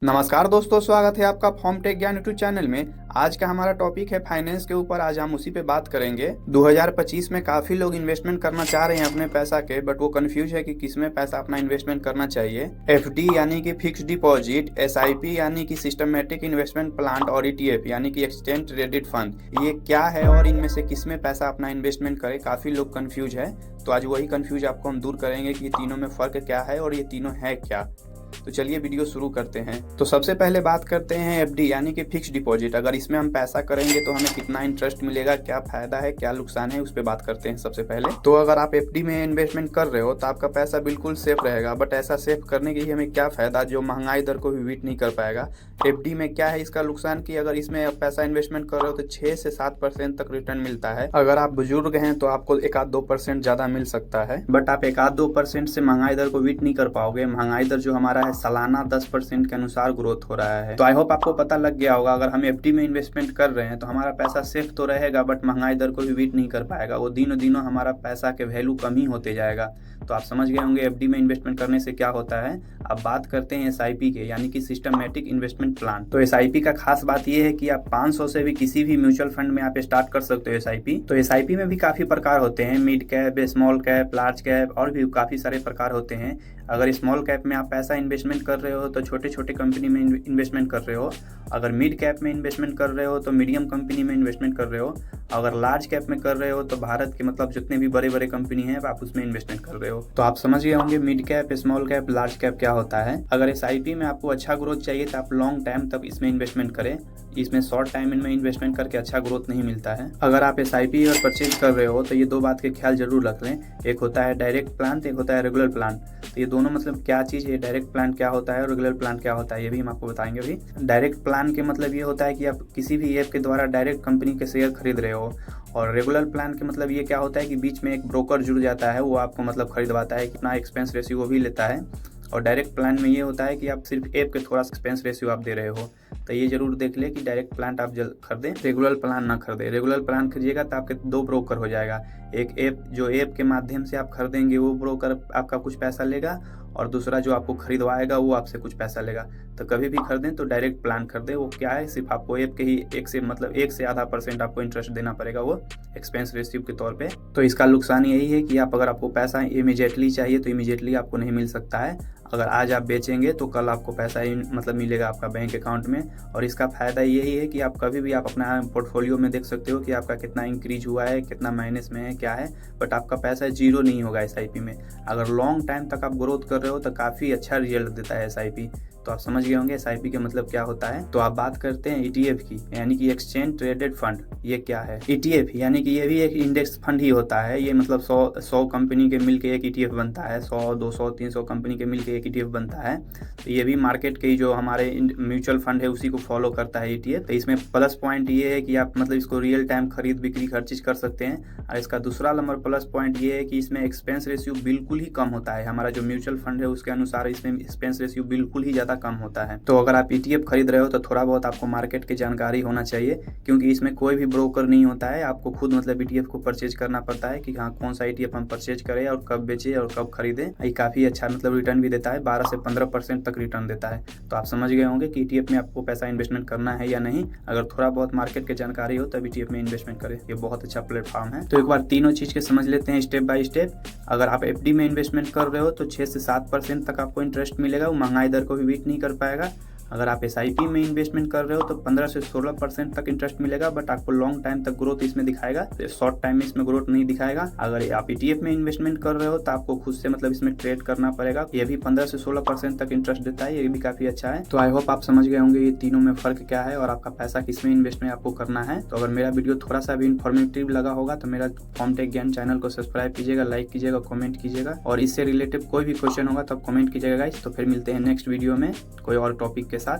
नमस्कार दोस्तों, स्वागत है आपका फॉर्म टेक ज्ञान यूट्यूब चैनल में। आज का हमारा टॉपिक है फाइनेंस के ऊपर। आज हम उसी पे बात करेंगे। 2025 में काफ़ी लोग इन्वेस्टमेंट करना चाह रहे हैं अपने पैसा के, बट वो कंफ्यूज है कि किस में पैसा अपना इन्वेस्टमेंट करना चाहिए। एफडी यानी कि फिक्स डिपॉजिट, एसआईपी यानी कि सिस्टमेटिक इन्वेस्टमेंट प्लान, और ईटीएफ यानी कि एक्सचेंज ट्रेडेड फंड, ये क्या है और इनमें से किस में पैसा अपना इन्वेस्टमेंट करें। काफ़ी लोग कंफ्यूज है, तो आज वही कंफ्यूज आपको हम दूर करेंगे कि ये तीनों में फ़र्क क्या है और ये तीनों है क्या। तो चलिए वीडियो शुरू करते हैं। तो सबसे पहले बात करते हैं एफडी यानी कि फिक्स डिपॉजिट। अगर इसमें हम पैसा करेंगे तो हमें कितना इंटरेस्ट मिलेगा, क्या फायदा है, क्या नुकसान है, उस पर बात करते हैं। सबसे पहले तो अगर आप एफडी में इन्वेस्टमेंट कर रहे हो तो आपका पैसा बिल्कुल सेफ रहेगा, बट ऐसा सेफ करने के लिए हमें क्या फायदा जो महंगाई दर को भी बीट नहीं कर पाएगा। एफडी में क्या है इसका नुकसान कि अगर इसमें आप पैसा इन्वेस्टमेंट कर रहे हो तो 6 से 7% तक रिटर्न मिलता है। अगर आप बुजुर्ग हैं तो आपको 1-2% ज्यादा मिल सकता है, बट आप 1-2% से महंगाई दर को बीट नहीं कर पाओगे। महंगाई दर जो हमारा है सालाना 10% के अनुसार ग्रोथ हो रहा है। तो आई होप आपको पता लग गया होगा, अगर हम एफडी में इन्वेस्टमेंट कर रहे हैं तो हमारा पैसा सेफ तो रहेगा, बट महंगाई दर को भी बीट नहीं कर पाएगा। वो दिनों दिनों हमारा पैसा के वैल्यू कम ही होते जाएगा। तो आप समझ गए होंगे एफडी में इन्वेस्टमेंट करने से क्या होता है। अब बात करते हैं एसआईपी के, यानी कि सिस्टमेटिक इन्वेस्टमेंट प्लान। तो एसआईपी का खास बात यह है कि आप 500 से भी किसी भी म्यूचुअल फंड में आप स्टार्ट कर सकते हो एसआईपी। तो एसआईपी में भी काफी प्रकार होते हैं, mid cap, small cap, large cap, और भी काफी सारे प्रकार होते हैं। अगर स्मॉल कैप में आप पैसा इन्वेस्टमेंट कर रहे हो तो छोटे छोटे कंपनी में इन्वेस्टमेंट कर रहे हो। अगर मिड कैप में इन्वेस्टमेंट कर रहे हो तो मीडियम कंपनी में इन्वेस्टमेंट कर रहे हो। अगर लार्ज कैप में कर रहे हो तो भारत के मतलब जितने भी बड़े बड़े कंपनी हैं आप उसमें इन्वेस्टमेंट कर रहे हो। तो आप समझ गए होंगे mid cap, small cap, large cap क्या होता है। अगर एसआईपी में आपको अच्छा ग्रोथ चाहिए तो आप लॉन्ग टाइम तक इसमें इन्वेस्टमेंट करें। इसमें शॉर्ट टाइम में इन्वेस्टमेंट करके अच्छा ग्रोथ नहीं मिलता है। अगर आप एसआईपी और परचेज कर रहे हो तो ये दो बात के ख्याल जरूर रख लें। एक होता है डायरेक्ट प्लान, तो एक होता है रेगुलर प्लान। तो ये दोनों मतलब क्या चीज़ है, डायरेक्ट प्लान क्या होता है और रेगुलर प्लान क्या होता है, ये भी हम आपको बताएंगे अभी। डायरेक्ट प्लान के मतलब ये होता है कि आप किसी भी ऐप के द्वारा डायरेक्ट कंपनी के शेयर खरीद रहे हो। और रेगुलर प्लान के मतलब ये क्या होता है कि बीच में एक ब्रोकर जुड़ जाता है, वो आपको मतलब खरीदवाता है, कितना एक्सपेंस रेशियो वो भी लेता है। और डायरेक्ट प्लान में ये होता है कि आप सिर्फ ऐप के थोड़ा सा एक्सपेंस रेशियो आप दे रहे हो। तो ये जरूर देख ले कि डायरेक्ट प्लान आप जल्द खरीदें, रेगुलर प्लान ना खरीदें। रेगुलर प्लान खरीदिएगा तो आपके दो ब्रोकर हो जाएगा। एक ऐप, जो ऐप के माध्यम से आप खरीदेंगे वो ब्रोकर आपका कुछ पैसा लेगा, और दूसरा जो आपको खरीदवाएगा वो आपसे कुछ पैसा लेगा। तो कभी भी खरीदें तो डायरेक्ट प्लान खरीदें। वो क्या है, सिर्फ आपको ऐप के ही 1 से आधा% आपको इंटरेस्ट देना पड़ेगा, वो एक्सपेंस रेशियो के तौर पे। तो इसका नुकसान यही है कि आप अगर आपको पैसा इमीडिएटली चाहिए तो इमीडिएटली आपको नहीं मिल सकता है। अगर आज आप बेचेंगे तो कल आपको पैसा मतलब मिलेगा आपका बैंक अकाउंट में। और इसका फायदा यही है कि आप कभी भी आप अपना पोर्टफोलियो में देख सकते हो कि आपका कितना इंक्रीज हुआ है, कितना माइनस में है, क्या है, बट आपका पैसा जीरो नहीं होगा एसआईपी में। अगर लॉन्ग टाइम तक आप ग्रोथ कर रहे हो तो काफ़ी अच्छा रिजल्ट देता है एसआईपी। तो आप समझ गए होंगे एसआईपी का मतलब क्या होता है। तो आप बात करते हैं ईटीएफ की, यानी कि एक्सचेंज ट्रेडेड फंड। ये क्या है ईटीएफ, यानी कि ये भी एक इंडेक्स फंड ही होता है। ये मतलब 100 कंपनी के मिलके एक ईटीएफ बनता है। 100, 200, 300 कंपनी के मिलके एक ईटीएफ बनता है। तो ये भी मार्केट के जो हमारे म्यूचुअल फंड है उसी को फॉलो करता है ईटीएफ। तो इसमें प्लस पॉइंट ये है कि आप मतलब इसको रियल टाइम खरीद बिक्री हर चीज कर सकते हैं। और इसका दूसरा नंबर प्लस पॉइंट ये है कि इसमें एक्सपेंस रेशियो बिल्कुल ही कम होता है। हमारा जो म्यूचुअल फंड है उसके अनुसार इसमें एक्सपेंस रेशियो बिल्कुल ही ज्यादा कम होता है। तो अगर आप ईटीएफ खरीद रहे हो तो थोड़ा बहुत आपको मार्केट की जानकारी होना चाहिए, क्योंकि इसमें कोई भी ब्रोकर नहीं होता है। आपको खुद मतलब ईटीएफ को परचेज करना पड़ता है कि हाँ कौन सा ईटीएफ हम परचेज करें और कब बेचे और कब खरीदें। ये काफी अच्छा मतलब रिटर्न भी देता है, 12 से 15% तक रिटर्न देता है। तो आप समझ गए होंगे कि ईटीएफ में आपको पैसा इन्वेस्टमेंट करना है या नहीं। अगर थोड़ा बहुत मार्केट की जानकारी हो तब ईटीएफ में इन्वेस्टमेंट करें, ये बहुत अच्छा प्लेटफॉर्म है। तो एक बार तीनों चीज के समझ लेते हैं स्टेप बाय स्टेप। अगर आप एफडी में इन्वेस्टमेंट कर रहे हो तो 6 से 7% तक आपको इंटरेस्ट मिलेगा, वो महंगाई दर को भी बीट नहीं कर पाएगा। अगर आप एसआईपी में इन्वेस्टमेंट कर रहे हो तो 15 से 16% तक इंटरेस्ट मिलेगा, बट आपको लॉन्ग टाइम तक ग्रोथ इसमें दिखाएगा, शॉर्ट टाइम में इसमें ग्रोथ नहीं दिखाएगा। अगर आप ईटीएफ में इन्वेस्टमेंट कर रहे हो तो आपको खुद से मतलब इसमें ट्रेड करना पड़ेगा। ये भी 15 से 16% तक इंटरेस्ट देता है, ये भी काफी अच्छा है। तो आई होप आप समझ गए होंगे ये तीनों में फर्क क्या है और आपका पैसा किस में इन्वेस्ट में आपको करना है। तो अगर मेरा वीडियो थोड़ा सा भी इन्फॉर्मेटिव लगा होगा तो मेरा फॉर्म टेक ज्ञान चैनल को सब्सक्राइब कीजिएगा, लाइक कीजिएगा, कमेंट कीजिएगा, और इससे रिलेटेड कोई भी क्वेश्चन होगा तो कमेंट कीजिएगा गाइस। तो फिर मिलते हैं नेक्स्ट वीडियो में कोई और टॉपिक के साथ।